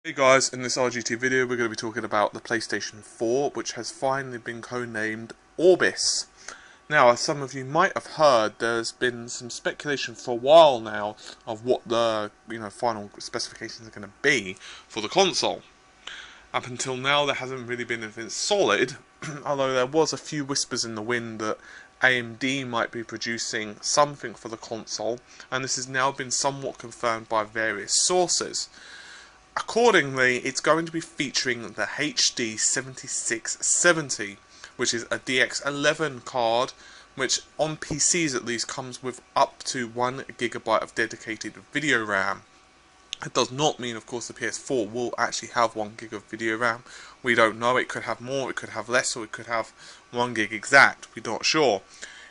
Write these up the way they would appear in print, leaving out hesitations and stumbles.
Hey guys, in this RGT video we're going to be talking about the PlayStation 4, which has finally been codenamed Orbis. Now, as some of you might have heard, there's been some speculation for a while now of what the final specifications are going to be for the console. Up until now there hasn't really been anything solid, although there was a few whispers in the wind that AMD might be producing something for the console, and this has now been somewhat confirmed by various sources. Accordingly, it's going to be featuring the HD 7670, which is a DX11 card, which on PCs at least comes with up to 1 GB of dedicated video RAM. It does not mean, of course, the PS4 will actually have 1 GB of video RAM. We don't know. It could have more, it could have less, or it could have 1 GB exact. We're not sure.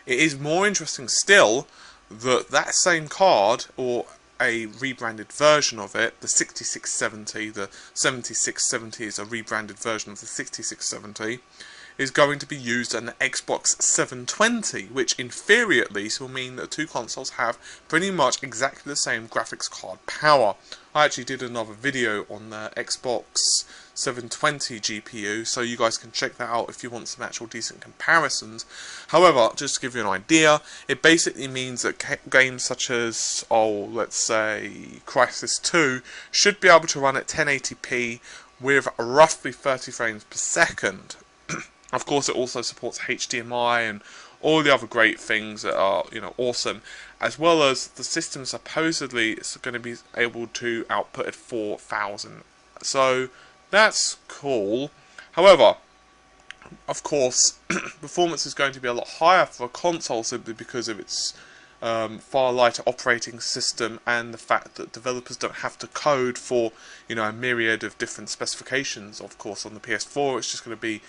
It is more interesting still that that same card, or a rebranded version of it, the 6670, the 7670 is a rebranded version of the 6670, is going to be used on the Xbox 720, which in theory at least will mean that two consoles have pretty much exactly the same graphics card power. I actually did another video on the Xbox 720 GPU, so you guys can check that out if you want some actual decent comparisons. However, just to give you an idea, it basically means that games such as, let's say, Crysis 2 should be able to run at 1080p with roughly 30 frames per second. Of course, it also supports HDMI and all the other great things that are, awesome, as well as the system supposedly is going to be able to output at 4,000. So that's cool. However, of course, performance is going to be a lot higher for a console simply because of its far lighter operating system and the fact that developers don't have to code for a myriad of different specifications. Of course, on the PS4, it's just going to be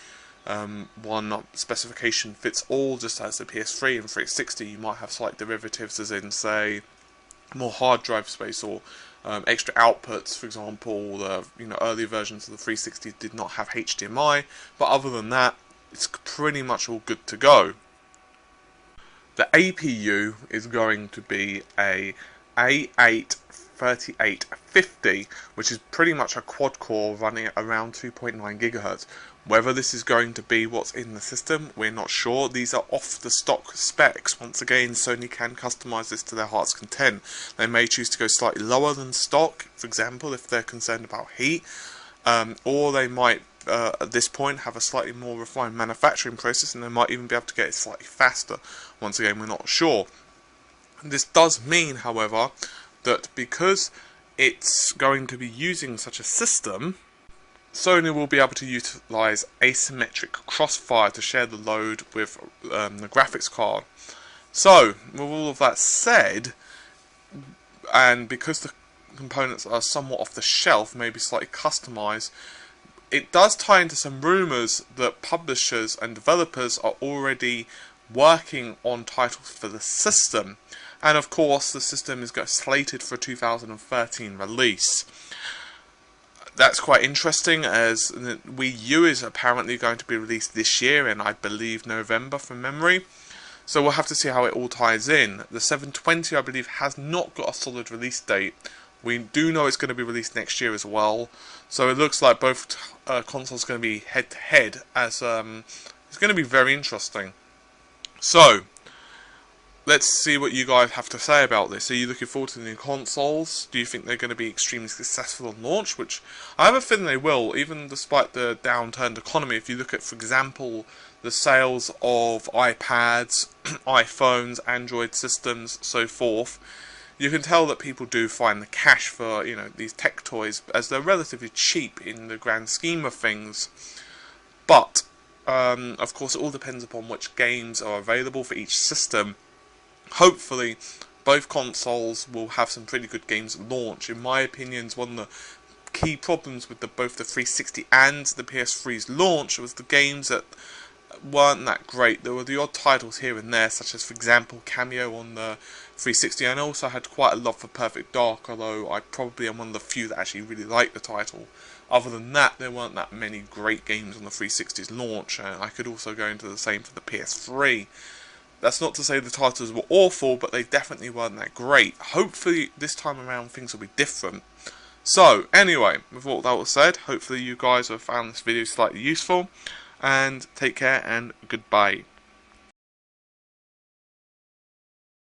one specification fits all, just as the PS3 and 360. You might have slight derivatives, as in, say, more hard drive space or extra outputs. For example, the earlier versions of the 360 did not have HDMI, but other than that, it's pretty much all good to go. The APU is going to be a A8 3850, which is pretty much a quad core running at around 2.9 GHz. Whether this is going to be what's in the system, we're not sure. These are off the stock specs. Once again, Sony can customize this to their heart's content. They may choose to go slightly lower than stock, for example, if they're concerned about heat, or they might at this point have a slightly more refined manufacturing process, and they might even be able to get it slightly faster. Once again, we're not sure. This does mean, however, that because it's going to be using such a system, Sony will be able to utilize asymmetric crossfire to share the load with the graphics card. So, with all of that said, and because the components are somewhat off the shelf, maybe slightly customized, it does tie into some rumors that publishers and developers are already working on titles for the system. And of course, the system is slated for a 2013 release. That's quite interesting, as the Wii U is apparently going to be released this year, in I believe November from memory. So we'll have to see how it all ties in. The 720, I believe, has not got a solid release date. We do know it's going to be released next year as well. So it looks like both consoles are going to be head-to-head, as it's going to be very interesting. So, let's see what you guys have to say about this. Are you looking forward to the new consoles? Do you think they're going to be extremely successful on launch? Which I have a feeling they will, even despite the downturned economy. If you look at, for example, the sales of iPads, iPhones, Android systems, so forth, you can tell that people do find the cash for these tech toys, as they're relatively cheap in the grand scheme of things. But of course, it all depends upon which games are available for each system. Hopefully, both consoles will have some pretty good games at launch. In my opinion, one of the key problems with both the 360 and the PS3's launch was the games that weren't that great. There were the odd titles here and there, such as, for example, Cameo on the 360, and I also had quite a love for Perfect Dark, although I probably am one of the few that actually really liked the title. Other than that, there weren't that many great games on the 360's launch, and I could also go into the same for the PS3. That's not to say the titles were awful, but they definitely weren't that great. Hopefully, this time around, things will be different. So, anyway, with all that was said, hopefully you guys have found this video slightly useful, and take care and goodbye.